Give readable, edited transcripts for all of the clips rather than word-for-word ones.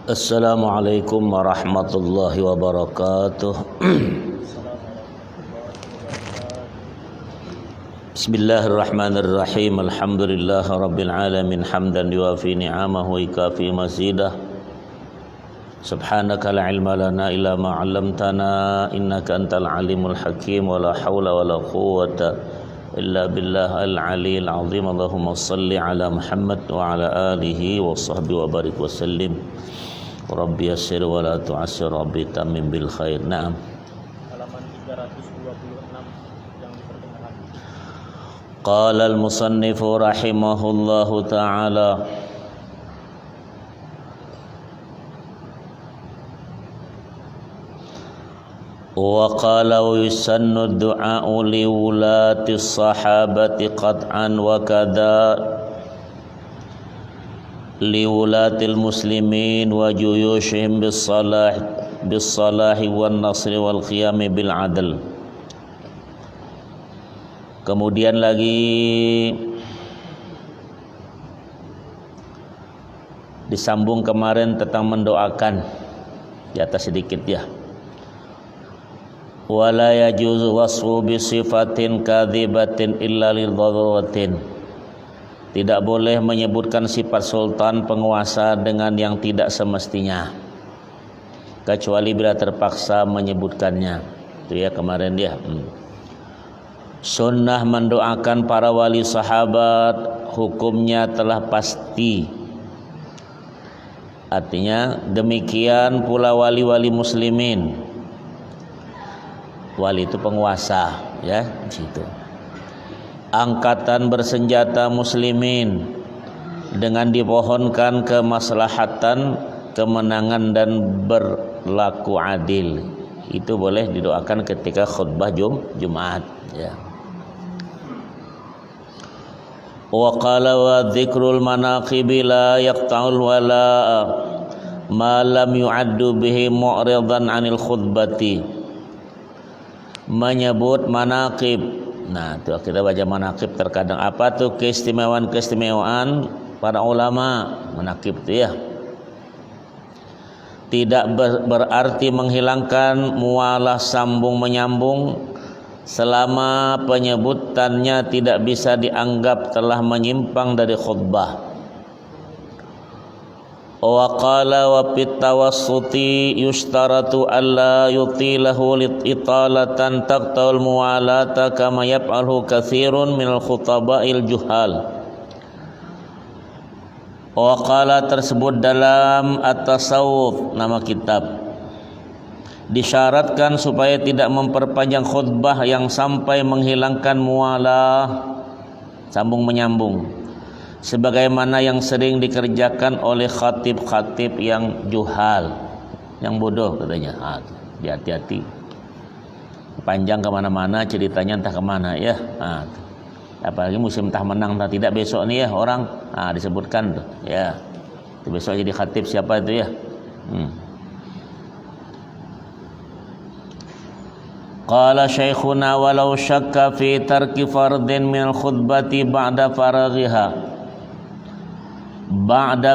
Assalamualaikum warahmatullahi wabarakatuh. Bismillahirrahmanirrahim. Alhamdulillah rabbil alamin hamdan yuafi ni'amahu wa yukafi mazidah. Subhanaka la ilma lana illa ma 'allamtana innaka antal alimul hakim wa la haula wa la quwwata illa billah al-aliyyil azim. Allahumma salli ala Muhammad wa ala alihi wa sahbihi wa barik wa sallim. Rabbi yassir wa la tu'assir, Rabbi tamim bil khair. Naam. Halaman 326 yang diperdengarkan. Qala al-musannifu rahimahullahu ta'ala, wa qala wa yusannu ad-du'a'u li wulati as-sahabati qat'an wa kadha li wulatil muslimin wa juyushihim bis-salahi wan nasri wal qiyami bil adl. Kemudian lagi disambung kemarin tentang mendoakan di atas sedikit ya. Wala yajuzu wasfu bi sifatin kadhibatin illa lil daruratin. Tidak boleh menyebutkan sifat sultan penguasa dengan yang tidak semestinya, kecuali bila terpaksa menyebutkannya. Itu ya kemarin dia. Sunnah mendoakan para wali sahabat hukumnya telah pasti. Artinya demikian pula wali-wali muslimin. Wali itu penguasa, ya, di situ. Angkatan bersenjata muslimin dengan dipohonkan kemaslahatan, kemenangan dan berlaku adil. Itu boleh didoakan ketika khutbah Jumat, ya. Wa qala wa dzikrul manaqibi la yaqta'ul wala ma lam yu'addu bihi mu'ridan 'anil khutbati. Menyebut manaqib. Nah, itu kita baca manaqib terkadang apa tuh keistimewaan para ulama. Manaqib itu ya tidak berarti menghilangkan mualah sambung menyambung selama penyebutannya tidak bisa dianggap telah menyimpang dari khutbah. Wa qala wa fit tawassuti yushtaratu alla yutilahu italatan taqtaul muwalata kama yaf'alu katsirun minal khutaba'il juhal. Wa qala tersebut dalam At-Tasawuf, nama kitab. Disyaratkan supaya tidak memperpanjang khutbah yang sampai menghilangkan mualah sambung menyambung, sebagaimana yang sering dikerjakan oleh khatib-khatib yang juhal, yang bodoh katanya. Hati-hati, panjang kemana-mana ceritanya, entah kemana ya. Apalagi musim entah menang entah tidak besok nih ya orang disebutkan tuh ya. Itu besok jadi khatib siapa itu ya. Qala syekhuna walau syakka fi tarki fardin min khutbati ba'da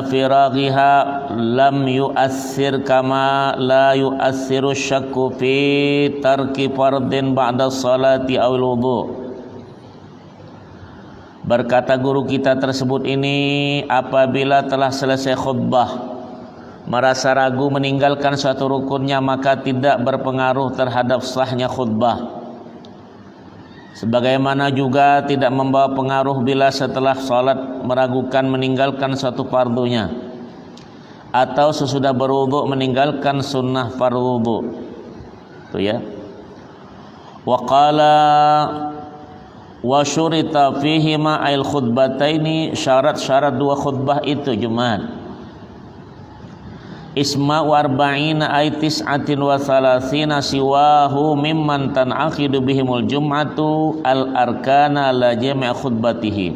firaghiha lam yu'assir kama la yu'assiru syakku fi tarki fardin ba'da salati awil wudu. Berkata guru kita tersebut ini, apabila telah selesai khutbah merasa ragu meninggalkan suatu rukunnya, maka tidak berpengaruh terhadap sahnya khutbah. Sebagaimana juga tidak membawa pengaruh bila setelah salat meragukan meninggalkan suatu fardunya, atau sesudah berwudu meninggalkan sunnah fardu wudu. Itu ya. Wa qala wa syurita fihi ma'il khutbataini, syarat-syarat dua khutbah itu Jumat. Isma wa arba'ina ay tis'atin wa thalathina siwahu mimman tan'aqidu bihimul jum'atu al-arkana la jami' khutbatihi.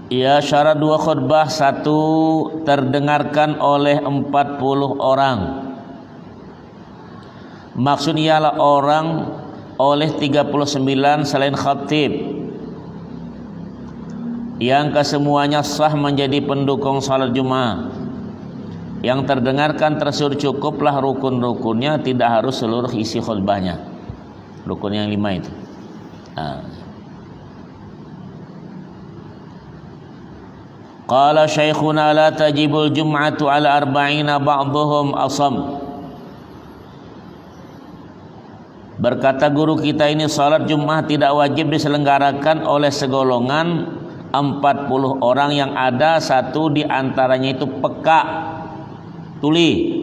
Ya, syarat dua khutbah: satu, terdengarkan oleh 40 orang. Maksud ialah orang oleh 39 selain khatib. yang kesemuanya sah menjadi pendukung salat Jumat. Yang terdengarkan tersebut cukuplah rukun-rukunnya, tidak harus seluruh isi khutbahnya. Rukun yang 5 itu. Qala syekhuna la tajibul jum'atu ala arba'ina ba'dhum asam. Berkata guru kita ini, salat Jumat tidak wajib diselenggarakan oleh segolongan 40 orang yang ada satu di antaranya itu peka, tuli.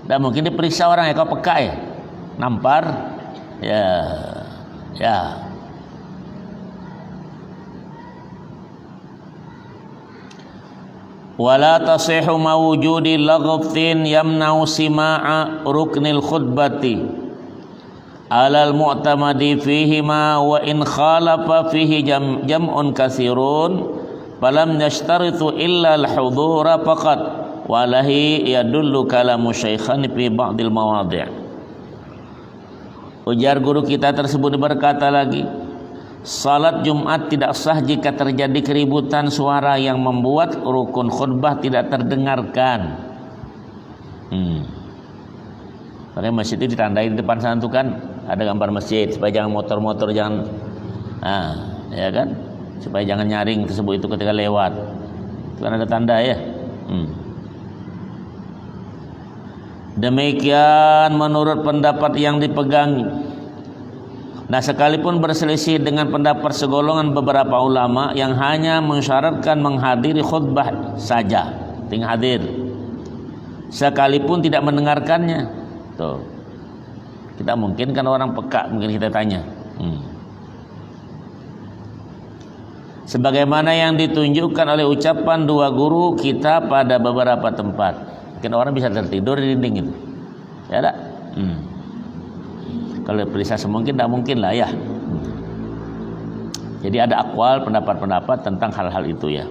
Dan mungkin diperiksa orang ya, kau peka ya, nampar, ya. Wala tasihhu mawjudi laghfin yamna'u sima'a ruknil khutbati alal mu'tamadi fihi ma wa in khalafa fihi jam'un katsirun falam yashtaritu illa al-hudura faqat walahi yadullu kalamu syaikhan fi ba'dil mawadhi'. Ujar guru kita tersebut berkata lagi, salat Jumat tidak sah jika terjadi keributan suara yang membuat rukun khutbah tidak terdengarkan. Karena masjid itu ditandai di depan sana tuh kan ada gambar masjid supaya jangan motor-motor jangan, ya kan, supaya jangan nyaring tersebut itu ketika lewat. Itu kan ada tanda ya. Demikian menurut pendapat yang dipegang. Nah, sekalipun berselisih dengan pendapat segolongan beberapa ulama yang hanya mensyaratkan menghadiri khutbah saja, tinggal hadir, sekalipun tidak mendengarkannya. Tuh, kita mungkin kan orang peka, mungkin kita tanya. Sebagaimana yang ditunjukkan oleh ucapan dua guru kita pada beberapa tempat, mungkin orang bisa tertidur di dinding itu, ya tak? Kalau perisa semungkin tidak mungkin lah ya. Jadi ada akwal, pendapat-pendapat tentang hal-hal itu ya.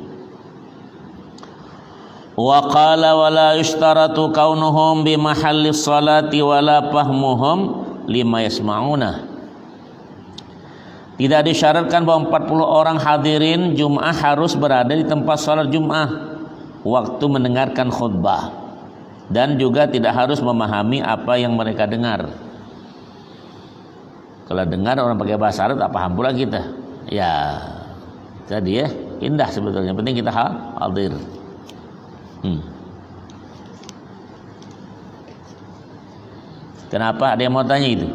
Wa qala wa la yushtaratu kaunuhum bi mahalli sholati wa la fahmuhum lima yasma'una. Tidak disyaratkan bahwa 40 orang hadirin Jum'ah harus berada di tempat salat Jum'ah waktu mendengarkan khutbah, dan juga tidak harus memahami apa yang mereka dengar. Kalau dengar orang pakai bahasa Arab, tak paham pula kita. Ya, jadi ya indah sebetulnya. Penting kita hadir. Kenapa? Ada yang mau tanya itu?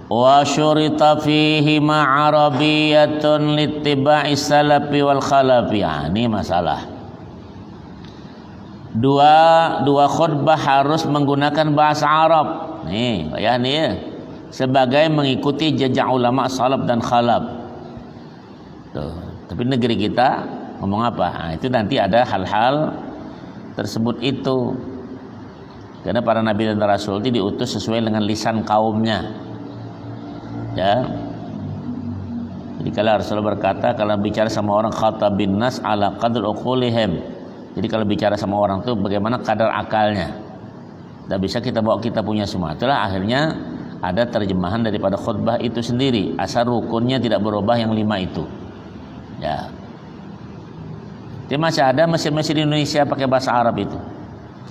Wa syurita fihi ma'arabiyatun littiba'i salafi wal khalafi. Ini masalah. Dua khutbah harus menggunakan bahasa Arab. Nih, ya nih ya. Sebagai mengikuti jejak ulama salaf dan khalaf. Tuh. Tapi negeri kita ngomong apa? Nah, itu nanti ada hal-hal tersebut itu. Karena para nabi dan rasul itu diutus sesuai dengan lisan kaumnya. Ya. Jadi kalau Rasulullah berkata, kalau bicara sama orang khatabin nas ala qadr uqulihim. Jadi kalau bicara sama orang itu bagaimana kadar akalnya. Tidak bisa kita bawa kita punya semua. Itulah akhirnya ada terjemahan daripada khutbah itu sendiri. Asal rukunnya tidak berubah yang 5 itu. Ya. Jadi masih ada masjid-masjid di Indonesia pakai bahasa Arab itu.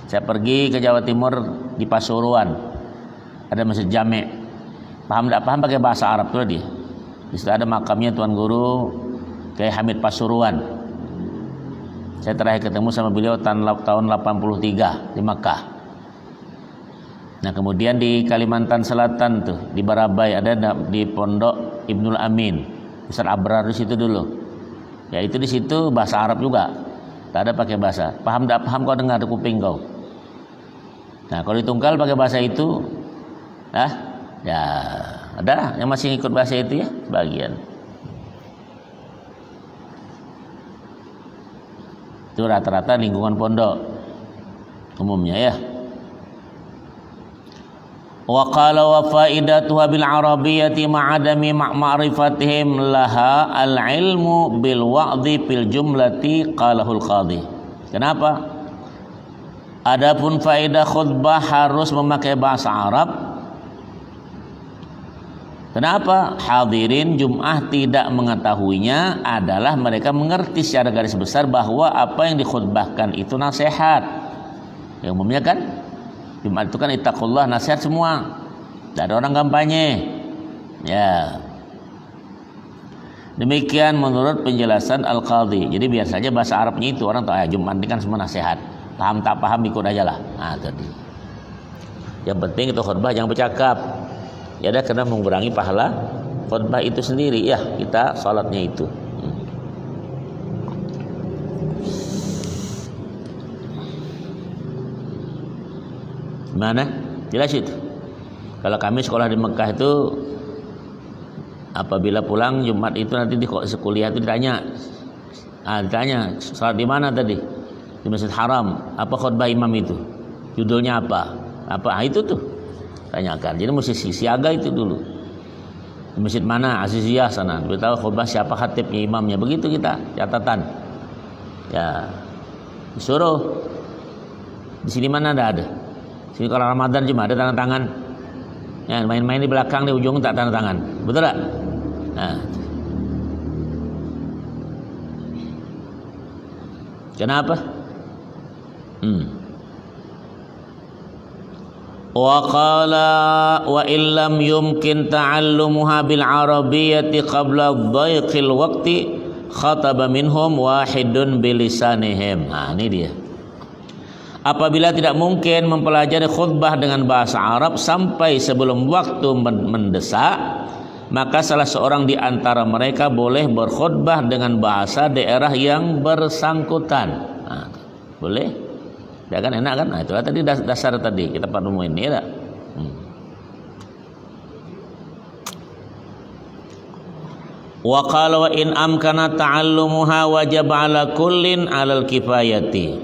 Saya pergi ke Jawa Timur di Pasuruan. Ada masjid Jami'. Paham tidak paham pakai bahasa Arab itu dia. Di situ ada makamnya Tuan Guru Kiai Hamid Pasuruan. Saya terakhir ketemu sama beliau tahun 83 di Makkah. Nah, kemudian di Kalimantan Selatan tuh di Barabai ada di Pondok Ibnul Amin, Ustaz Abrar di situ dulu. Ya itu di situ bahasa Arab juga. Tak ada pakai bahasa. Paham tak paham kau dengar di kuping kau. Nah, kalau di Tunggal pakai bahasa itu, ya ada yang masih ikut bahasa itu ya sebagian. Itu rata-rata lingkungan pondok umumnya ya. Wa qala wa faidatuha bil arabiyyati ma'adami ma'rifatihim laha al-ilmu bil wa'dhi fil jumlati qalahul qadhi. Kenapa? Adapun faedah khutbah harus memakai bahasa Arab Kenapa? Hadirin Jum'ah tidak mengetahuinya adalah mereka mengerti secara garis besar bahwa apa yang dikhutbahkan itu nasihat. Yang umumnya kan Jumat itu kan ittaqullah, nasihat semua. Tidak ada orang kampanye. Ya. Demikian menurut penjelasan Al-Qadhi. Jadi biar saja bahasa Arabnya itu orang tahu Jumat ini kan semua nasihat. Paham tak paham ikut aja lah. Nah, tadi. Yang penting itu khutbah jangan bercakap. Ya ada karena mengurangi pahala khutbah itu sendiri. Ya, kita salatnya itu. Mana? Jelas itu. Kalau kami sekolah di Mekah itu apabila pulang Jumat itu nanti di kuliah itu ditanya. Ditanya, salat di mana tadi? Di Masjid Haram. Apa khutbah imam itu? Judulnya apa? Itu tuh. Tanyakan. Jadi mesti siaga itu dulu. Di masjid mana? Aziziyah sana. Beritahu khutbah siapa khatibnya, imamnya. Begitu kita catatan. Ya. Disuruh. Di sini mana ada? Sini kalau Ramadan cuma ada tanda tangan. Ya, main-main di belakang di ujung tak tanda tangan. Betul tak? Nah. Kenapa? Wa qala wa illam yumkin ta'allumuha bil arabiyyati qabla dhaiqil waqti khataba minhum wahidun bilisanihim. Nah, ini dia. Apabila tidak mungkin mempelajari khutbah dengan bahasa Arab sampai sebelum waktu mendesak, maka salah seorang di antara mereka boleh berkhutbah dengan bahasa daerah yang bersangkutan. Nah, boleh? Ya kan enak kan? Nah, itulah tadi dasar tadi kita perlu ini ya. Wa qala wa in amkana ta'allumuha wajib 'ala kullin 'alal kifayati.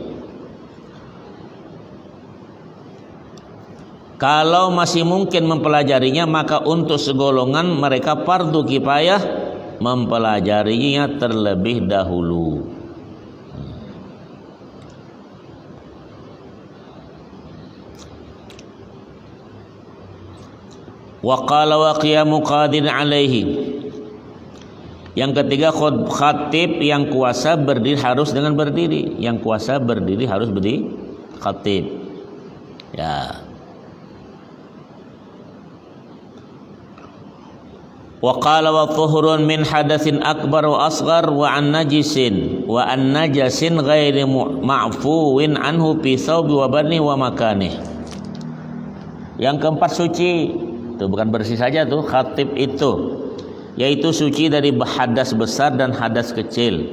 Kalau masih mungkin mempelajarinya maka untuk segolongan mereka fardu kifayah mempelajarinya terlebih dahulu. Wa qala wa qiyamu qadir alaihi. Yang ketiga khatib yang kuasa berdiri harus dengan berdiri. Yang kuasa berdiri harus berdiri khatib. Ya. Wa qala wa tuhurun min hadatsin akbar wa asghar wa an najisin ghairi ma'fuwin anhu fi thawbi wa badni wa makanih. Yang keempat suci. Itu bukan bersih saja tuh khatib itu, yaitu suci dari hadas besar dan hadas kecil.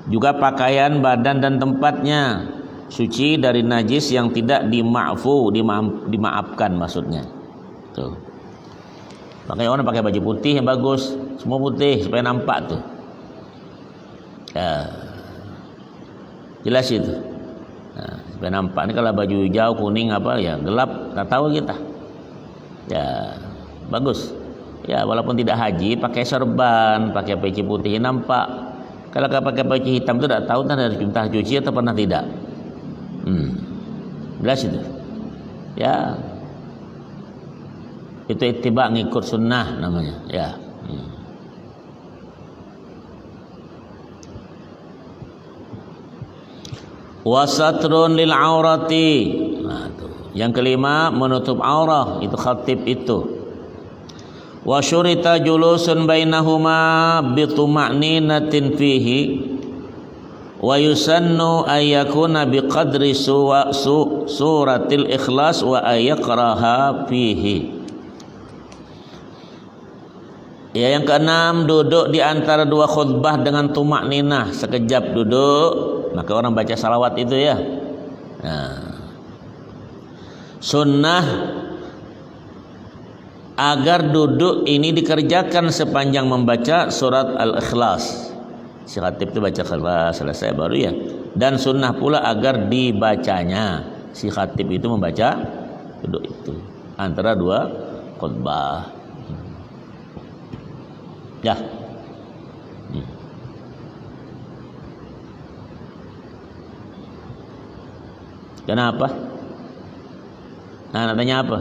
Juga pakaian, badan dan tempatnya suci dari najis yang tidak dimaafkan maksudnya. Tuh. Makanya orang pakai baju putih yang bagus, semua putih supaya nampak tuh. Ya. Jelas itu. Nah, supaya nampak. Ini kalau baju hijau, kuning apa ya gelap, tak tahu kita. Ya, bagus. Ya, walaupun tidak haji, pakai sorban, pakai peci putih nampak. Kalau pakai peci hitam itu tidak tahu entah cuci atau pernah tidak. Jelas itu. Ya. Itu ittiba ngikut sunnah namanya. Ya. Wasatrun lil aurati. Nah, tuh. Yang kelima menutup aurah, itu khatib itu. Wa syurita julusun bainahuma bituma'ninatin fihi wa yusannu ayyakuna biqadri suratil ikhlas wa ayyaqraha fihi. Ya, yang keenam duduk di antara dua khutbah dengan tumak-ninah, sekejap duduk, maka orang baca salawat itu ya. Nah. Sunnah agar duduk ini dikerjakan sepanjang membaca surat Al-Ikhlas. Si khatib itu baca Ikhlas selesai baru ya. Dan sunnah pula agar dibacanya. Si khatib itu membaca duduk itu antara dua khutbah. Ya. Kenapa? Nah, tanya apa?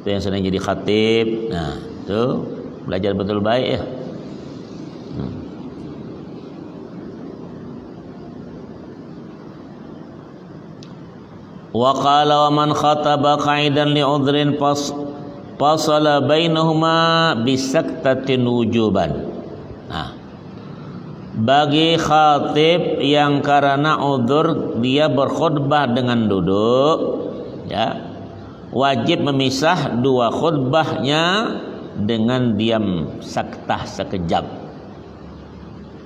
Itu yang sedang jadi khatib. Nah, itu belajar betul baik ya. Wa qala wa man khataba qa'idan li udhrin fasala bainahuma bisaktatin wujuban. Nah, bagi khatib yang karena udzur dia berkhutbah dengan duduk, ya, wajib memisah dua khutbahnya dengan diam saktah sekejap.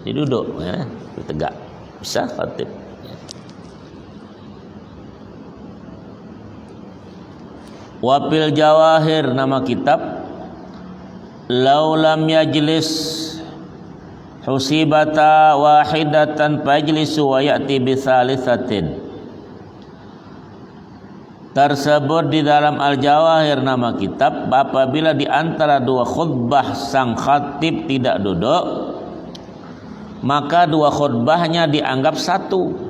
Dia duduk, ya, tegak, bisa khatib. Wapil Jawahir, nama kitab, laulam yajlis husibata wahidatan fajlisu wa ya'ti bisalisatin. Tersebut di dalam Al-Jawahir, nama kitab, apabila di antara dua khutbah sang khatib tidak duduk, maka dua khutbahnya dianggap satu.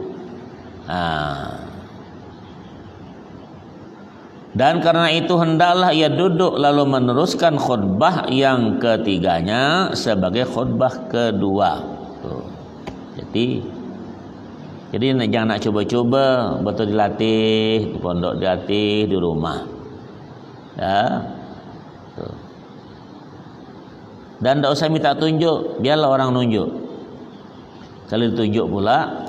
Dan karena itu hendaklah ia duduk lalu meneruskan khutbah yang ketiganya sebagai khutbah kedua. Tuh. Jadi jangan nak coba-coba, betul dilatih di pondok, dilatih di rumah. Ya. Tuh. Dan tidak usah minta tunjuk, biarlah orang nunjuk. Kalau ditunjuk pula,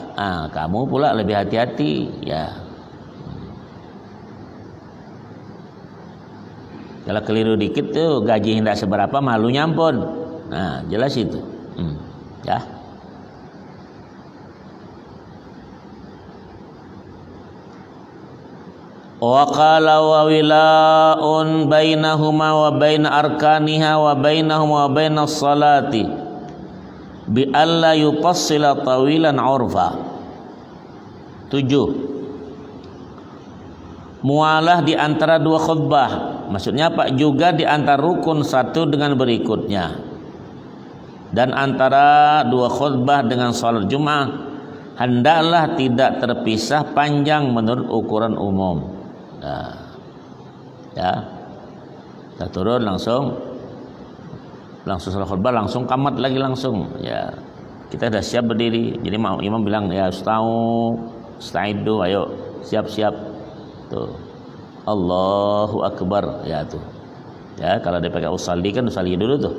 kamu pula lebih hati-hati, ya. Kalau keliru dikit tuh gaji hendak seberapa, malunya ampun. Nah, jelas itu. Ya. Wa qala wa wila'un bainahuma wa bain arkaniha wa bainahuma wa bainas salati bi alla yufassila tawilan urfa. 7. Mualah di antara dua khutbah, maksudnya Pak, juga di antara rukun satu dengan berikutnya, dan antara dua khutbah dengan salat Jumat hendaklah tidak terpisah panjang menurut ukuran umum. Ya, kita turun langsung salat khutbah, langsung qamat lagi langsung. Ya, kita dah siap berdiri. Jadi imam bilang, ya usta'idu, ayo siap-siap. Tuh. Allahu Akbar, ya tuh. Ya, kalau dia pakai usalli kan usalli dulu tuh.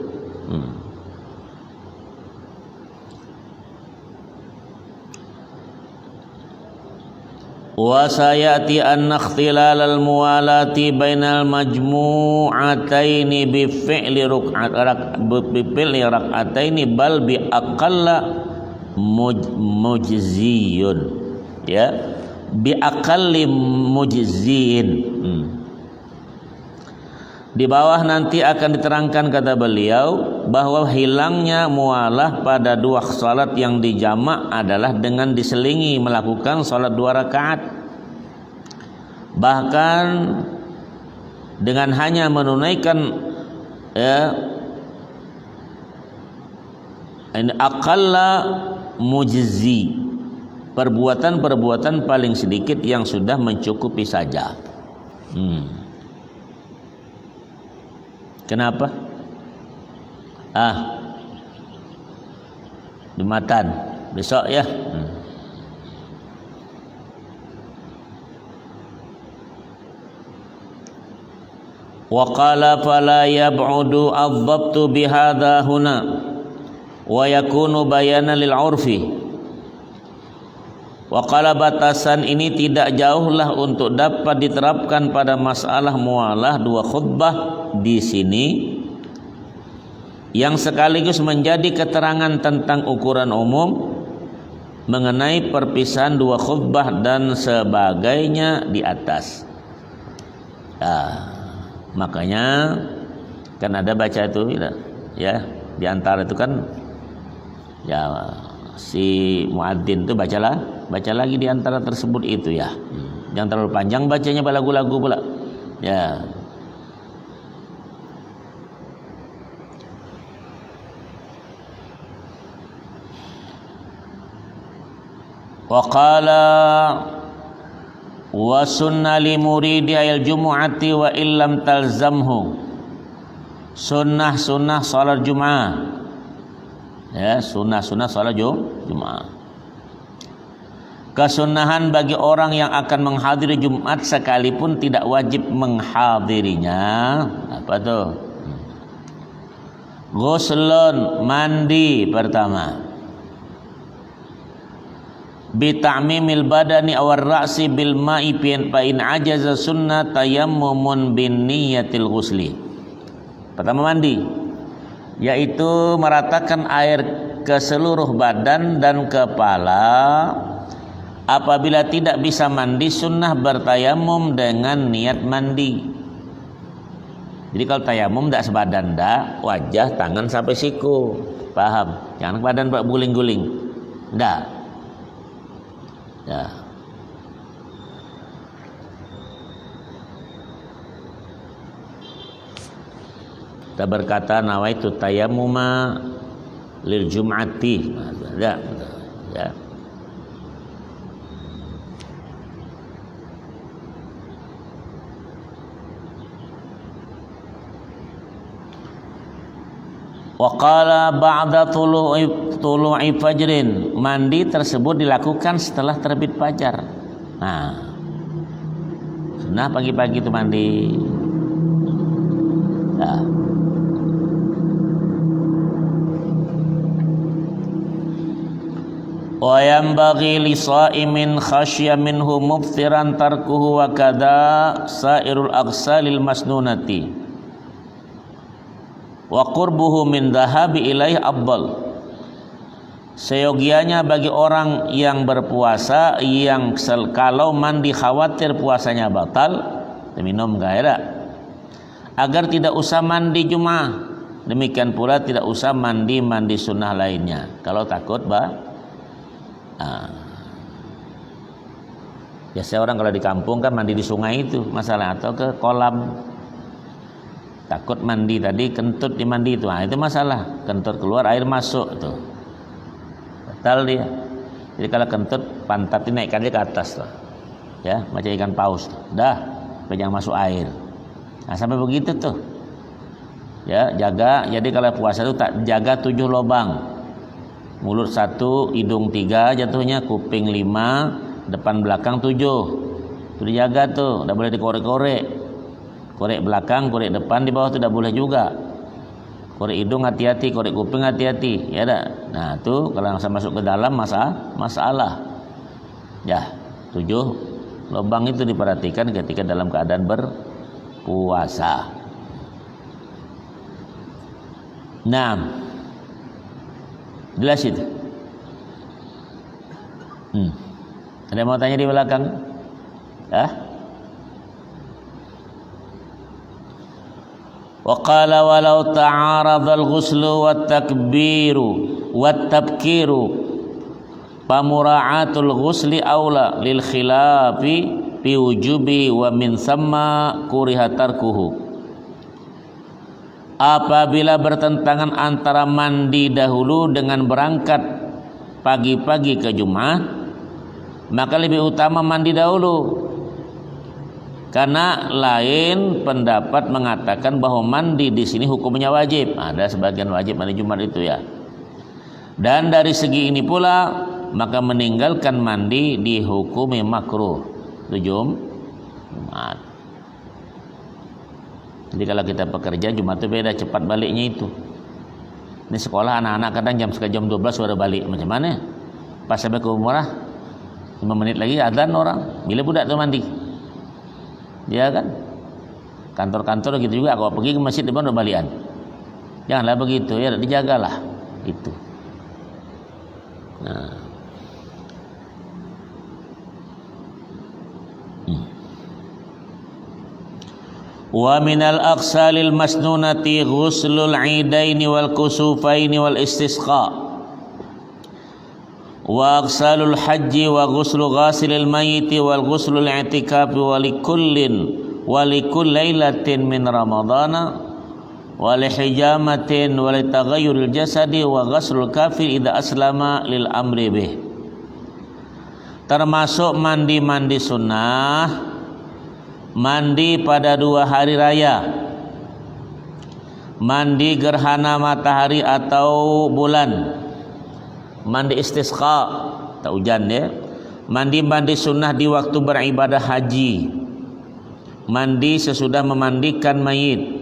Wa sayati an ikhtilal al muwalati bainal majmu'ataini bi fi'li rak'ataini bal bi aqalla mujziyun, ya, bi aqalli mujzin. Di bawah nanti akan diterangkan, kata beliau, bahwa hilangnya mualah pada dua salat yang dijamak adalah dengan diselingi melakukan salat 2 rakaat, bahkan dengan hanya menunaikan ini aqalla mujzi, perbuatan-perbuatan paling sedikit yang sudah mencukupi saja. Kenapa? Jumatan besok ya. Wa qala fala yab'udu adh-dhabtu bihadha huna wa yakunu bayanan lil 'urfi. Wa qala batasan ini tidak jauhlah untuk dapat diterapkan pada masalah mualah dua khutbah di sini, yang sekaligus menjadi keterangan tentang ukuran umum mengenai perpisahan dua khutbah dan sebagainya di atas. Makanya kan ada baca itu ya, di antara itu kan ya si muadzin itu baca lagi di antara tersebut itu ya. Jangan terlalu panjang bacanya, lagu-lagu pula. Ya. Wa qala Wa sunna li muridi al jumu'ati wa illam talzamhu. Sunnah salat Jumat. Ya, sunnah salat Jumat. Kesunahan bagi orang yang akan menghadiri Jumat sekalipun tidak wajib menghadirinya. Apa tuh? Ghuslun, mandi pertama. Bita'mimil badani awar ra'si bil ma'i fa in ajaza sunnah tayammumun bin niyatil ghusli. Pertama mandi, yaitu meratakan air ke seluruh badan dan kepala. Apabila tidak bisa mandi, sunnah bertayamum dengan niat mandi. Jadi kalau tayamum tidak sebadan, tidak, wajah, tangan sampai siku, paham? Jangan badan guling-guling, tidak. Ya. Kita berkata nawaitu tayammuma lil jum'ati. Ya. Ya. Wa qala ba'da tulu'i fajrin, mandi tersebut dilakukan setelah terbit fajar. Nah, sunnah pagi-pagi itu mandi. Nah. Wa yanbaghi li sha'imin khasya minhu muftiran tarkuhu wa kadza sairul aqsalil masnunati. Wa qurbuhu min dhahabi ilaih afdal. Seyogianya bagi orang yang berpuasa yang kalau mandi khawatir puasanya batal, minum gairah, agar tidak usah mandi Jumat. Demikian pula tidak usah mandi sunnah lainnya kalau takut biasa orang kalau di kampung kan mandi di sungai itu masalah, atau ke kolam. Takut mandi tadi kentut di mandi itu, itu masalah. Kentut keluar air masuk tuh, batal dia. Jadi kalau kentut pantat dinaikkan aja ke atas tuh, ya macam ikan paus tuh. Dah, jangan masuk air. Nah sampai begitu tuh, ya jaga. Jadi kalau puasa itu tak jaga 7 lubang, mulut 1, hidung 3 jatuhnya, kuping 5, depan belakang 7. Itu dijaga tuh, tidak boleh dikorek-korek. Korek belakang, korek depan, di bawah tidak boleh juga. Korek hidung hati-hati, korek kuping hati-hati, ya dah. Nah itu kalau masuk ke dalam masalah. Ya, 7 lubang itu diperhatikan ketika dalam keadaan berpuasa. Nah, jelas itu. Ada yang mau tanya di belakang? وقال ولو تعارض الغسل والتكبير والتبكير فمراعاة الغسل أولى للخلاف في وجوبه ومن ثم كره تركه. Apabila bertentangan antara mandi dahulu dengan berangkat pagi-pagi ke Jumat, maka lebih utama mandi dahulu. Karena lain pendapat mengatakan bahwa mandi di sini hukumnya wajib. Ada sebagian wajib mandi Jumat itu ya. Dan dari segi ini pula maka meninggalkan mandi dihukumi makruh. Jumat. Jadi kalau kita bekerja Jumat itu beda, cepat baliknya itu. Ini sekolah anak-anak kadang jam 12 sudah balik. Macam mana? Pas sampai ke umrah 5 menit lagi adzan orang. Bila budak tu mandi? Ya kan, kantor-kantor gitu juga. Kalau pergi ke masjid depan udah balian. Janganlah begitu ya, dijagalah itu. Nah, wa minal aqsalil masnunati ghuslul idaini wal kusufaini wal istisqa wa aqsalul haji wa ghuslu ghasilil mayyiti wal ghuslul i'tikafi wa likulli lailatin min ramadana wa li hijamatin wa li taghayyuril jasadi wa ghuslul kafir idza aslama lil amri bih. termasuk mandi-mandi sunnah, mandi pada 2 hari raya, mandi gerhana matahari atau bulan, mandi istisqa, tak hujan ya, mandi sunnah di waktu beribadah haji, mandi sesudah memandikan mayit,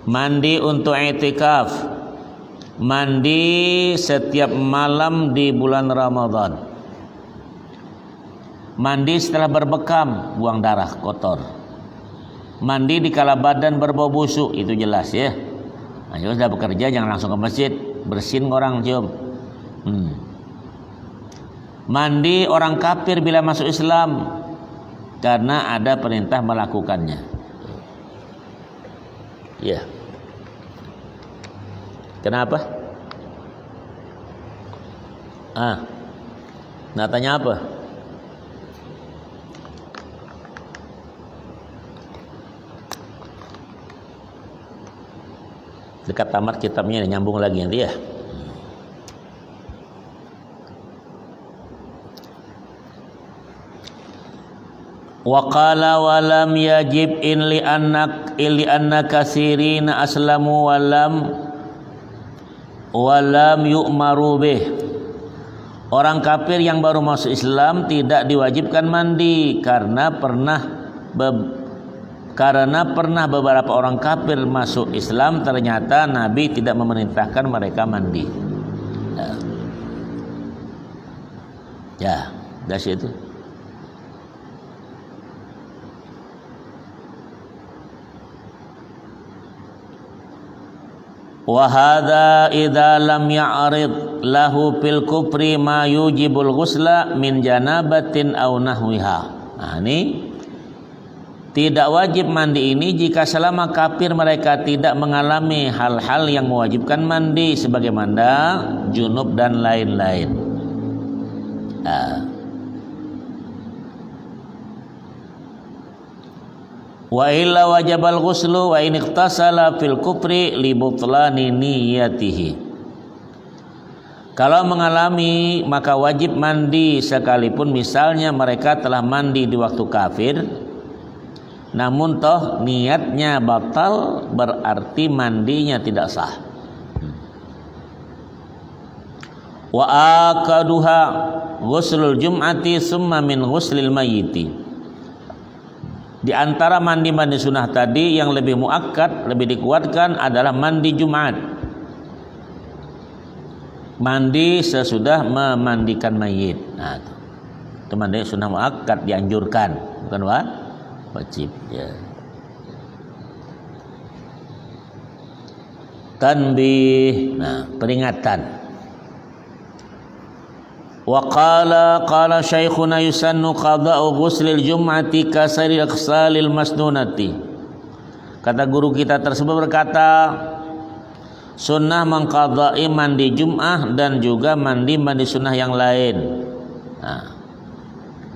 mandi untuk i'tikaf, mandi setiap malam di bulan Ramadan, mandi setelah berbekam, buang darah kotor, mandi di kala badan berbau busuk, itu jelas ya. Nah, sudah bekerja jangan langsung ke masjid, bersin orang cium. Mandi orang kafir bila masuk Islam, karena ada perintah melakukannya. Ya. Kenapa? Nah, tanya apa? Dekat tamat kitabnya, nyambung lagi nanti ya. Wa qala wa lam yajib in li anna katsirina aslamu wa lam yu'maru bih. Orang kafir yang baru masuk Islam tidak diwajibkan mandi karena pernah beberapa orang kafir masuk Islam, ternyata Nabi tidak memerintahkan mereka mandi. Ya, dari situ. Wa hadza idza lam ya'rid lahu fil kufri ma yujibul ghusla min janabatin aw nahwiha. Nah, ini tidak wajib mandi ini jika selama kafir mereka tidak mengalami hal-hal yang mewajibkan mandi sebagaimana junub dan lain-lain. Wa illa wajabal ghuslu wa in iqtasala fil kufri li butlani niyyatihi. Kalau mengalami maka wajib mandi sekalipun misalnya mereka telah mandi di waktu kafir, namun toh niatnya batal, berarti mandinya tidak sah. Wa akaduha ghuslul jum'ati summa min ghuslil mayyiti. Di antara mandi-mandi sunnah tadi yang lebih muakkad, lebih dikuatkan adalah mandi Jumat. Mandi sesudah memandikan mayit. Nah, itu mandi sunnah muakkad, dianjurkan, bukan wajib. Ya. Tanbih, nah, peringatan. Wa qala syekhuna yusannu qada'u ghuslil jum'ati kasari aqsalil masnunati. Kata guru kita tersebut berkata, sunnah mengqadai mandi Jum'ah dan juga mandi sunnah yang lain. Nah,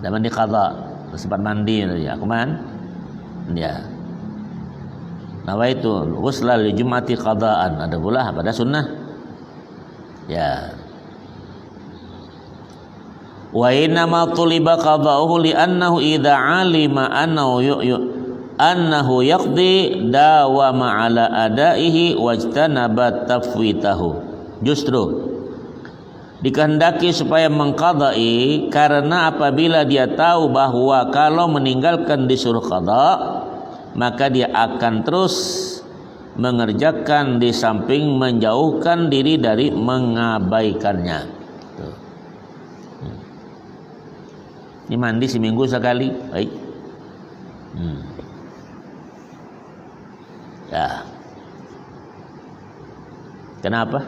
ada mandi qada, sempat mandi ya, kuman? Ya. Nawaitu ghuslal jum'ati qada'an, ada pula pada sunnah. Ya. Wa inna tuliba qada'uhu li'annahu idza 'alima annahu yaqdi dawama 'ala adaihi wajtanaba tafwitahu. Justru dikehendaki supaya mengqadai karena apabila dia tahu bahwa kalau meninggalkan disuruh qada, maka dia akan terus mengerjakan di samping menjauhkan diri dari mengabaikannya. Ini mandi seminggu sekali, baik. Ya. Kenapa?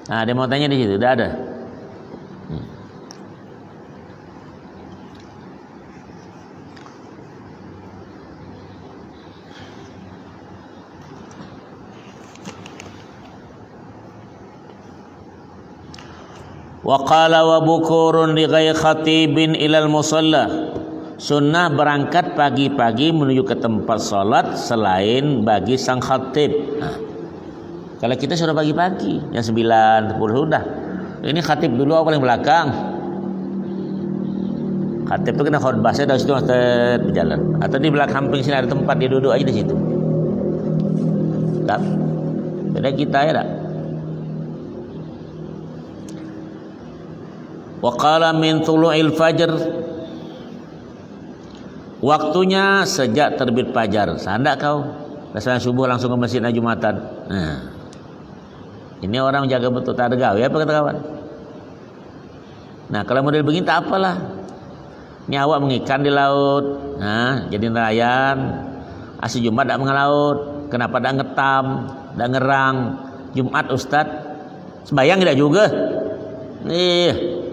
Nah, dia mau tanya di situ, udah ada. Wa qala wa bukurun li ghairi khatibin ilal musalla. Sunnah berangkat pagi-pagi menuju ke tempat salat selain bagi sang khatib. Nah, kalau kita sudah pagi-pagi jam 9, 10 sudah. Ini khatib dulu apa paling belakang? Khatib itu kena khutbah, saya dari situ berjalan. Atau di belakang samping sini ada tempat dia duduk aja di situ. Tak? Beda kita ya tak? Wa qala min tulu'il fajr, waktunya sejak terbit fajar. Sandak kau dasar subuh langsung ke masjid Jumatan. Nah, ini orang jaga betul, tak ada gawe apa kata kawan. Nah kalau model begini tak apalah. Ini awak mengikan di laut, nah jadi nelayan. Asal Jumat tak mengelaut, kenapa tak ngetam, tak ngerang? Jumat Ustad sembayang tidak juga.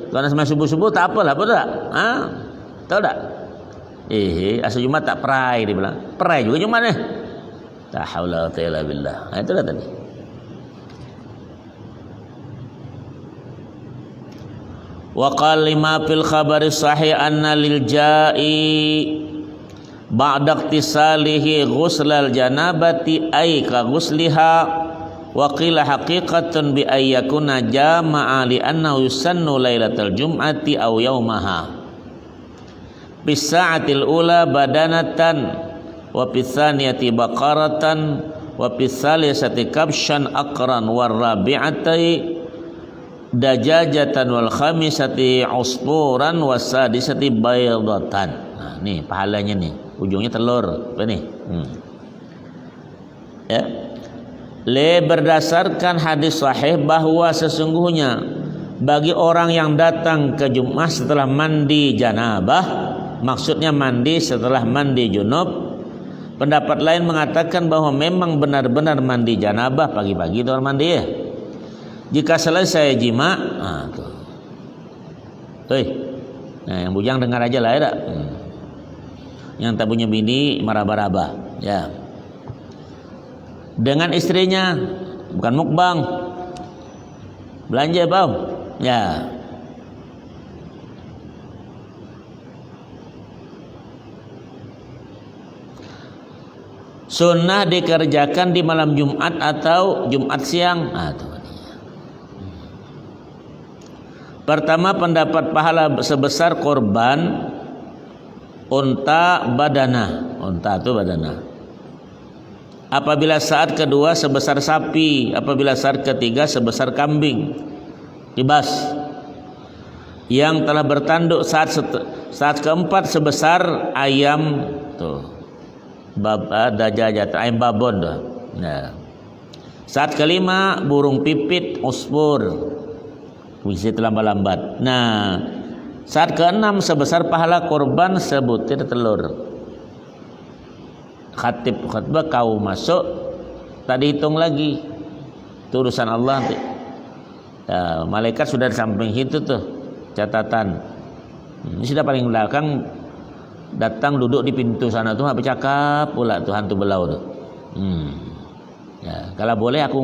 Kalau sembahyang subuh tak apalah, apa tak? Tahu tak? Asal Jumat tak perai, dia bilang. Perai juga Jumat nih. La haula wa la quwwata billah. Nah, itulah tadi. Wa qala lima fil khabari sahih anna lil ja'i ba'da ikhtisalihi ghuslal janabati ay ka ghusliha wa qila haqiqatun bi ay yakuna jama'a li annahu yusannu lailatal jum'ati aw yaumaha bis sa'atil ula badanatan wa bis thaniyati baqaratan wa bis salisati kabshan aqran war rabi'ati dajajatan wal khamisati usfuran wasadisati baydatan. Nah, nih pahalanya nih, ujungnya telur. Apa nih? Ya. Berdasarkan hadis sahih bahwa sesungguhnya bagi orang yang datang ke Jumat setelah mandi janabah, maksudnya mandi setelah mandi junub. Pendapat lain mengatakan bahwa memang benar-benar mandi janabah pagi-pagi itu orang mandi ya. Jika selesai jima, tuh. Nah yang bujang dengar aja lah ya. Yang tak punya bini meraba-raba, ya. Dengan istrinya, bukan mukbang. Belanja bau, ya. Sunnah dikerjakan di malam Jumat atau Jumat siang. Tuh. Pertama, pendapat pahala sebesar korban unta badana. Unta itu badana. Apabila saat kedua sebesar sapi, apabila saat ketiga sebesar kambing. Kibas. Yang telah bertanduk saat keempat sebesar ayam tuh. Dajajat ayam babon tuh. Nah. Saat kelima burung pipit usfur. Bisa terlambat-lambat. Nah, saat keenam sebesar pahala korban sebutir telur. Khatib khutbah kau masuk, tak dihitung lagi. Itu urusan Allah. Ya, malaikat sudah di samping itu tuh catatan. Ini sudah paling belakang datang duduk di pintu sana tuh bercakap pula tuh hantu belau tuh. Ya, kalau boleh aku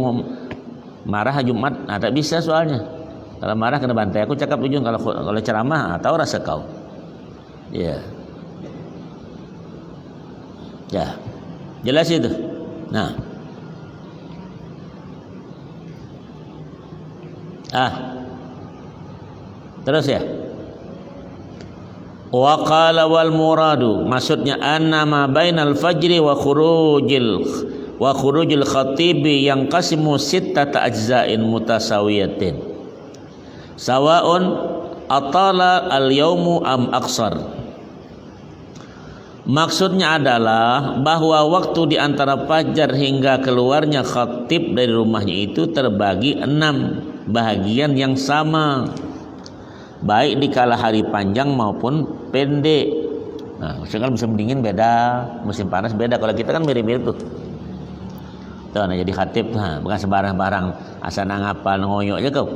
marah Jumat, tak bisa soalnya. Kalau marah kena bantai. Aku cakap ujung kalau ceramah tahu rasa kau. Ya. Ya. Jelas itu. Nah. Terus ya. Wa qala wal muradu, maksudnya anna ma bainal fajri wa khurujil khatibi yang qasimu sittata ajza'in mutasawiyatin. Sawaun atala al-yaumu am aqsar. Maksudnya adalah bahwa waktu di antara fajar hingga keluarnya khatib dari rumahnya itu terbagi 6 bahagian yang sama, baik di kala hari panjang maupun pendek. Nah, misalkan musim dingin beda, musim panas beda. Kalau kita kan mirip-mirip tuh. Tuh, nah jadi khatib, bukan sembarang-barang asal ngapal ngoyok aja kau.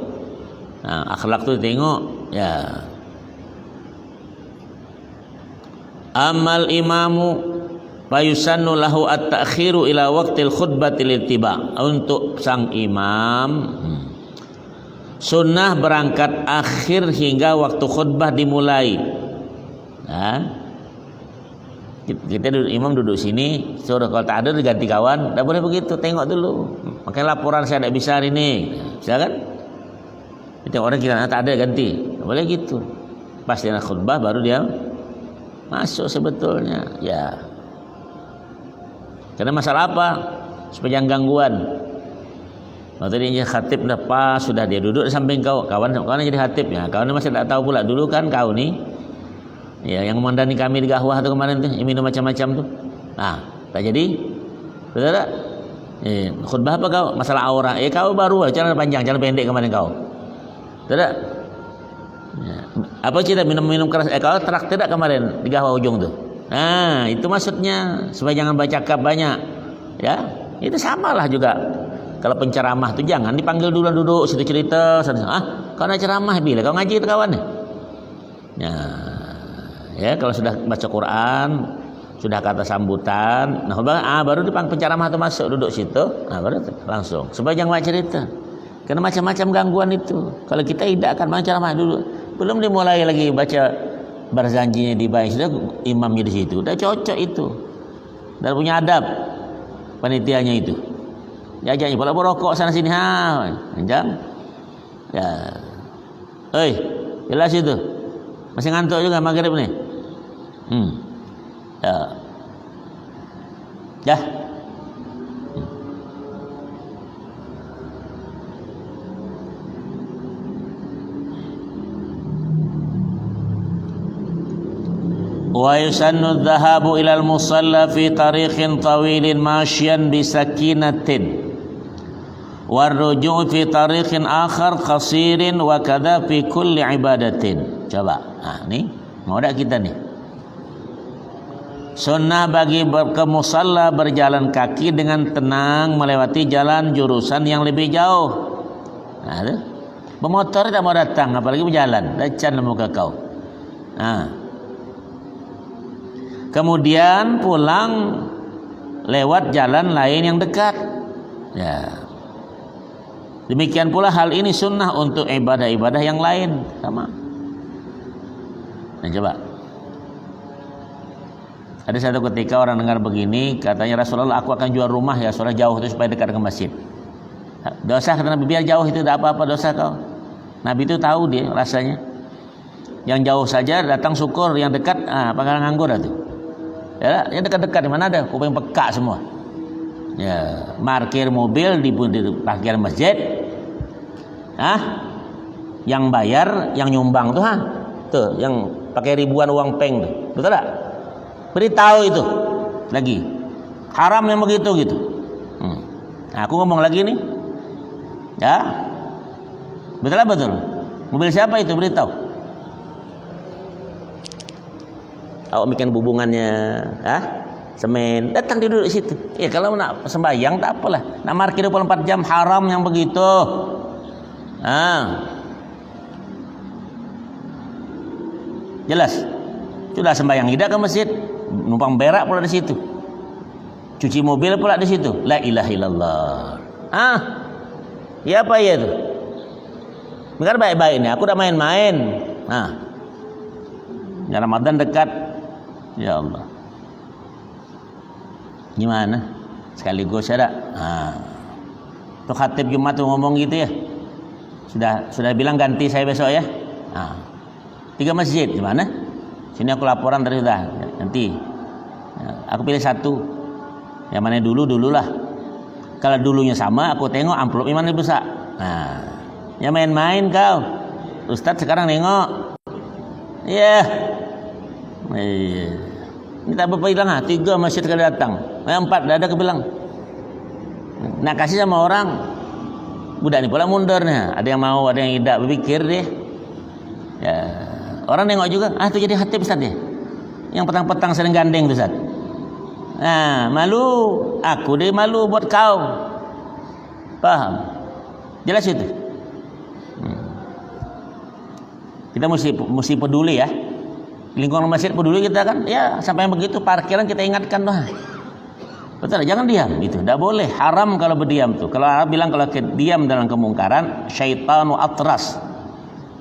Nah, akhlak tu tengok ya. Amal imamu fayusannu lahu at-ta'khiru ila waqtil khutbatil ittiba. Untuk sang imam sunnah berangkat akhir hingga waktu khutbah dimulai. Kita duduk, imam duduk sini, suruh kalau tak ada diganti kawan. Tak boleh begitu, tengok dulu. Makanya laporan saya tak bisa hari ini, bisa kan? Itu orang kira tak ada ganti. Boleh gitu. Pas dia nak khutbah baru dia masuk sebetulnya. Ya. Karena masalah apa? Supaya jangan gangguan. Waktu dia khatib dah pas, sudah dia duduk di samping kau. Kawan jadi khatib ya. Kawan masih tak tahu pula dulu kan kau ni. Ya, yang memandani kami di gahwah tu kemarin tu, yang minum macam-macam tu. Nah, tak jadi. Betul tak? Khutbah apa kau? Masalah aurat. Kau baru celana panjang, celana pendek kemarin kau. Betul tak? Ya. Apa cerita minum keras? Kau terak tidak kemarin di gahwah ujung tu? Nah, itu maksudnya supaya jangan baca cakap banyak. Ya, itu samalah juga. Kalau penceramah tu jangan dipanggil dulu duduk situ cerita. Kau nak ceramah bila kau ngaji tu kawan ni? Ya, kalau sudah baca Quran, sudah kata sambutan, nah baru dipanggil penceramah tu masuk duduk situ, nah baru langsung. Supaya jangan baca cerita. Karena macam-macam gangguan itu. Kalau kita tidak akan baca ceramah dulu, belum dimulai lagi baca berzanjinya di baik sudah imamnya di situ, dah cocok itu. Dan punya adab panitianya itu. Jajannya pula berokok sana sini jam. Ya. Jelas itu. Masih ngantuk juga maghrib ni. Ya. ويسن الذهاب إلى المصلى في طريق طويل ماشيا بسكينة والرجوع في طريق آخر قصير وكذا في كل عبادة. Coba, ni mau tak kita ni? Sunnah bagi ke musalla berjalan kaki dengan tenang melewati jalan jurusan yang lebih jauh. Pemotor tak mau datang, apalagi berjalan. Dacan muka kau. Kemudian pulang lewat jalan lain yang dekat. Ya. Demikian pula hal ini sunnah untuk ibadah-ibadah yang lain sama. Nah, coba. Ada satu ketika orang dengar begini, katanya Rasulullah, aku akan jual rumah ya, Rasulullah jauh itu supaya dekat ke masjid. Dosa kata Nabi, biar jauh itu tidak apa-apa dosa kau. Nabi itu tahu dia rasanya. Yang jauh saja datang syukur, yang dekat pangkalan nganggur itu. Ya, yang dekat-dekat di mana ada kuping peka semua. Ya, parkir mobil di parkir masjid. Yang bayar, yang nyumbang tuh tuh, yang pakai ribuan uang peng tuh. Betul tak? Beritahu itu lagi. Haram yang begitu gitu. Aku ngomong lagi nih. Ya. Betul tak betul? Mobil siapa itu beritahu. Awak bikin bubungannya, semen, datang duduk di situ. Ya kalau nak sembahyang tak apalah. Nak parkir 24 jam haram yang begitu. Jelas. Sudah sembahyang tidak ke masjid, numpang berak pula di situ. Cuci mobil pula di situ. La ilaha illallah. Ya apa ya itu? Bukan baik-baik ni. Aku dah main-main. Ya Ramadan dekat. Ya Allah. Gimana? Sekaligus ada. Tu khatib Jumat tu ngomong gitu ya. Sudah bilang ganti saya besok ya. 3 masjid di mana? Sini aku laporan tadi sudah. Nanti. Aku pilih satu. Yang mana dululah. Kalau dulunya sama, aku tengok amplopnya mana besar. Ya main-main kau. Ustaz sekarang nengok. Ya. Ini tak apa bilang 3 masjid sekali datang. 4 dah ada kebilang. Nak kasih sama orang. Budak ni pula mundur ni. Ada yang mau, ada yang tidak berpikir dia. Ya. Orang nengok juga, tu jadi khatib Ustaz dia. Yang petang-petang sering gandeng tu Ustaz. Malu. Aku dia malu buat kau. Faham? Jelas itu. Kita mesti peduli ya. Lingkungan masjid peduli kita kan. Ya, sampai yang begitu parkiran kita ingatkan tuh. Betul, jangan diam itu. Tidak boleh, haram kalau berdiam tuh. Kalau Arab bilang kalau diam dalam kemungkaran, syaitanu atras.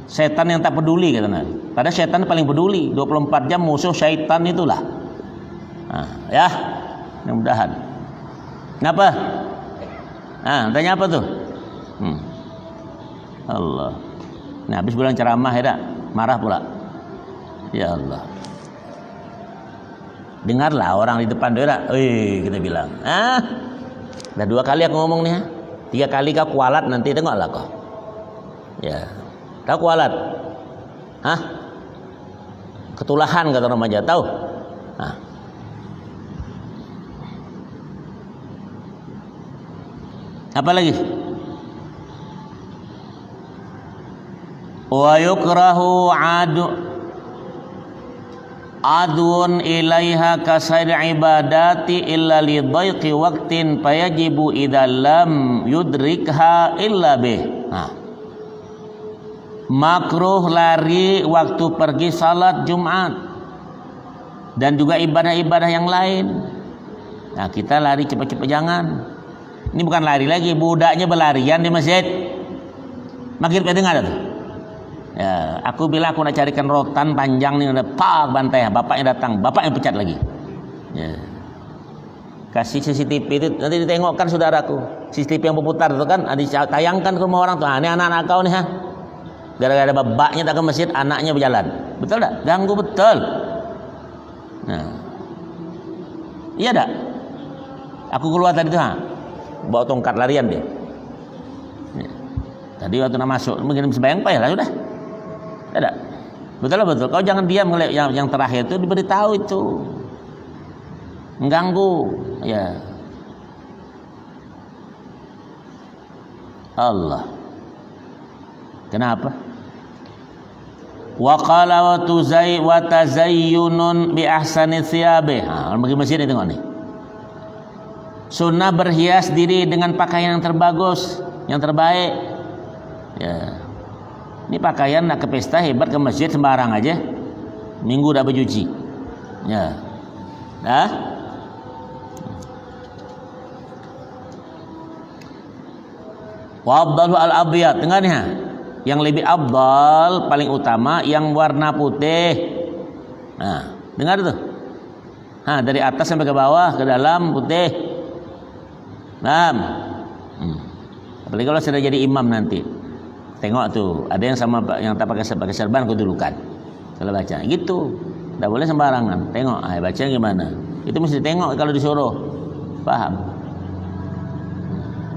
Setan yang tak peduli kata Nabi. Padahal setan paling peduli. 24 jam musuh syaitan itulah. Ya, mudah-mudahan. Kenapa? Tanya apa tuh? Allah. Nah, habis bilang ceramah ya dah, marah pula. Ya Allah. Dengarlah orang di depan dia, kita bilang. Dah 2 kali aku ngomong nih, 3 kali kau kualat nanti tengoklah kau. Ya. Tahu kualat? Ketulahan kata remaja, tahu? Apa lagi? Wa yukrahu adun ilaiha kasair ibadati illa li dhaiqi waqtin fayajibu idza lam yudrikha illa bih. Makruh lari waktu pergi salat Jumat dan juga ibadah-ibadah yang lain. Nah, kita lari cepat-cepat jangan. Ini bukan lari lagi, budaknya berlarian di masjid. Makin dengar tuh. Ya, aku bilang aku nak carikan rotan panjang nih, udah pak bantai, bapaknya datang, bapaknya pecat lagi. Ya. Kasih CCTV itu nanti ditengokkan saudaraku. CCTV yang berputar itu kan, ditayangkan ke rumah orang tuh. Ini anak-anak kau nih Gara-gara bapaknya tak ke masjid, anaknya berjalan. Betul tak? Ganggu betul. Nah, iya tak? Aku keluar tadi tuh, bawa tongkat larian dia. Ya. Tadi waktu nak masuk, mungkin sembahyang payah sudah. Ada. Betul lah betul. Kau jangan diam ngelihat yang terakhir itu diberitahu itu. Mengganggu. Ya. Allah. Kenapa? Wa qala wa tazayyunun bi ahsani thiyabi. Bagi masjid ni tengok ni. Sunnah berhias diri dengan pakaian yang terbagus, yang terbaik. Ya. Ini pakaian nak ke pesta hebat, ke masjid sembarang aja. Minggu dah bercuci. Ya. Dah? Wa afdalu al-abyad. Dengar ni Yang lebih afdal, paling utama yang warna putih. Nah, dengar tu. Dari atas sampai ke bawah, ke dalam putih. Apalagi kalau sudah jadi imam nanti. Tengok tuh, ada yang sama yang tak pakai serban kau dulukan. Kalau baca gitu, tak boleh sembarangan. Tengok, baca gimana? Itu mesti tengok kalau disuruh. Paham?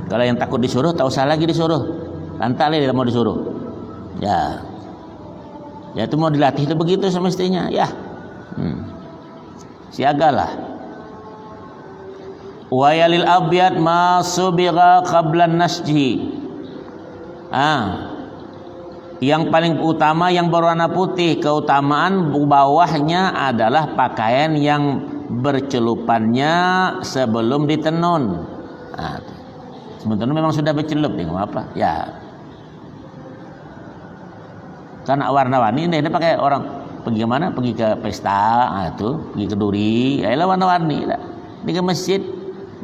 Kalau yang takut disuruh, tak usah lagi disuruh. Lantak dia mau disuruh. Ya, itu mau dilatih itu begitu semestinya. Ya, siagalah. Wa yalil abyad ma subigha qabla nasji. Yang paling utama yang berwarna putih, keutamaan bawahnya adalah pakaian yang bercelupannya sebelum ditenun. Sebenarnya memang sudah bercelup, tengok apa? Ya. Karena warna-warni ini dia pakai orang pergi ke mana? Pergi ke pesta, pergi ke duri, ialah warna-warni. Ini ke masjid,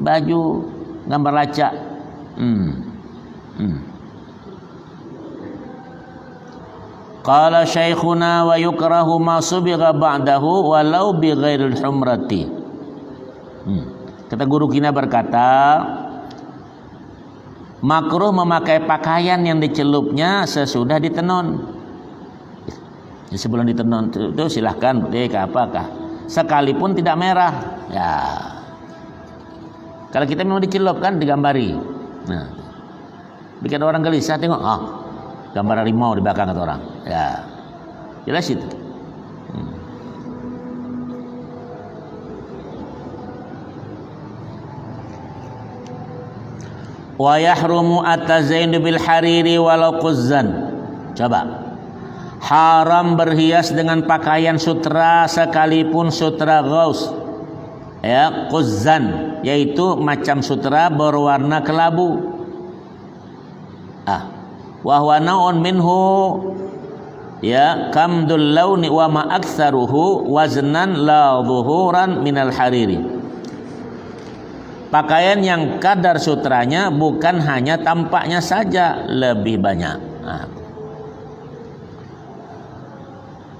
baju gambar lacak. Qala syekhuna wa yukrahu ma subigha ba'dahu walau bi ghairil humrati. Kata guru kita berkata, makruh memakai pakaian yang dicelupnya sesudah ditenun. Sebelum ditenun itu silahkan putih ke apakah, sekalipun tidak merah. Ya. Kalau kita memang dicelup kan digambari. Nah, bikin orang gelisah tengok, gambar harimau di belakang kata orang. Ya, jelas itu. Wa yahrumu at-tazayyun bil hariri walau quzzan. Coba. Haram berhias dengan pakaian sutra sekalipun sutra ghaus. Ya, quzzan, yaitu macam sutra berwarna kelabu. Wa huwa naun minhu ya kamdul launi wa ma aktsaruhu waznan la dhuhuran minal hariri. Pakaian yang kadar sutranya bukan hanya tampaknya saja, lebih banyak.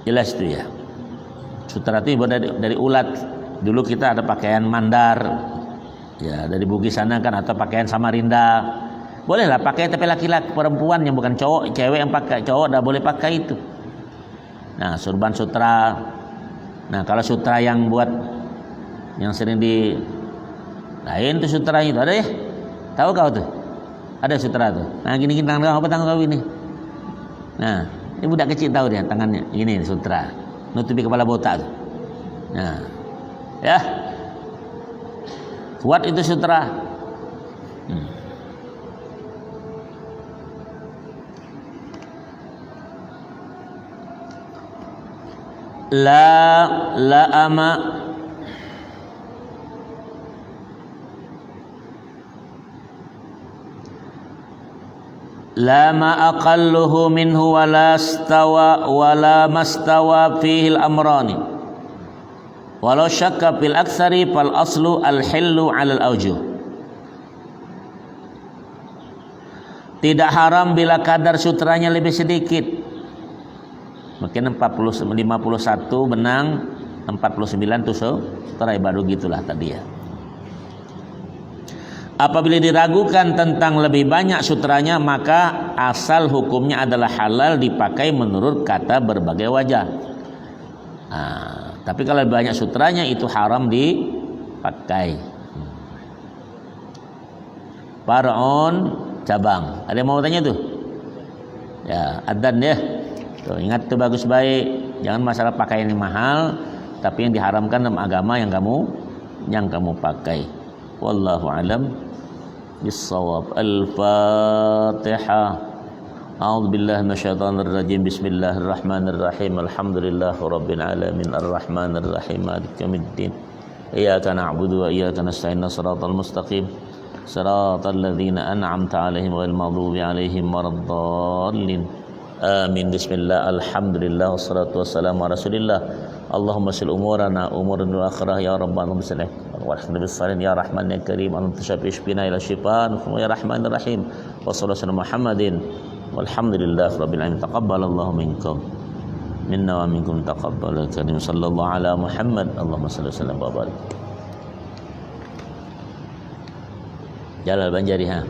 Jelas itu ya. Sutra itu dari ulat. Dulu kita ada pakaian mandar. Ya, dari Bugis sana kan, atau pakaian Samarinda. Bolehlah pakai, tapi laki-laki, perempuan yang bukan cowok, cewek yang pakai, cowok dah boleh pakai itu. Nah, surban sutra. Nah, kalau sutra yang buat yang sering di lain tuh sutranya itu ada ya? Tahu kau tuh? Ada sutra tuh. Nah, gini tangan kau, apa tangan kau ini? Nah, ini budak kecil tahu dia tangannya. Ini sutra. Nutupi kepala botak tuh. Nah, ya. Kuat itu sutra. La ama la ma aqalluhu minhu wala stawa wala mastawa fihi al-amrani walau syakka fil aktsari fal aslu al-hillu 'ala al-awjuh. Tidak haram bila kadar sutranya lebih sedikit. Mungkin 51 benang, 49 tusuk sutra, baru gitulah tadi ya. Apabila diragukan tentang lebih banyak sutranya, maka asal hukumnya adalah halal dipakai menurut kata berbagai wajah. Nah, tapi kalau lebih banyak sutranya itu haram dipakai. Far'un cabang. Ada yang mau tanya tuh? Ya, adzan ya. Tuh, ingat tuh bagus baik, jangan masalah pakaian yang mahal, tapi yang diharamkan dalam agama yang kamu pakai. Wallahu alam bissawab. Al-Fatihah. A'udzu billahi minasyaitonir rajim. Bismillahirrahmanirrahim. Alhamdulillahirabbil alamin arrahmanir rahim maliki yaumiddin. Iyyaka na'budu wa iyyaka nasta'in. Shiratal mustaqim. Shiratal ladzina an'amta 'alaihim ghairil maghdubi 'alaihim waladdallin. Amin. Bismillah, alhamdulillah, wassalatu wassalamu ala rasulillah. Allahumma sil umurana umuran wa akhirah ya rabbana bisalih wa rahmatan bisalihin ya rahman ya karim anta syafi ishbina ila shifaan ya rahmanir rahim wa sallallahu alaihi Muhammadin walhamdulillah rabbil alamin. Taqabbalallahu minkum minna wa minkum taqabbal karim sallallahu ala Muhammad. Allahumma salli wa sallim wa barik. Jalal Banjari ha.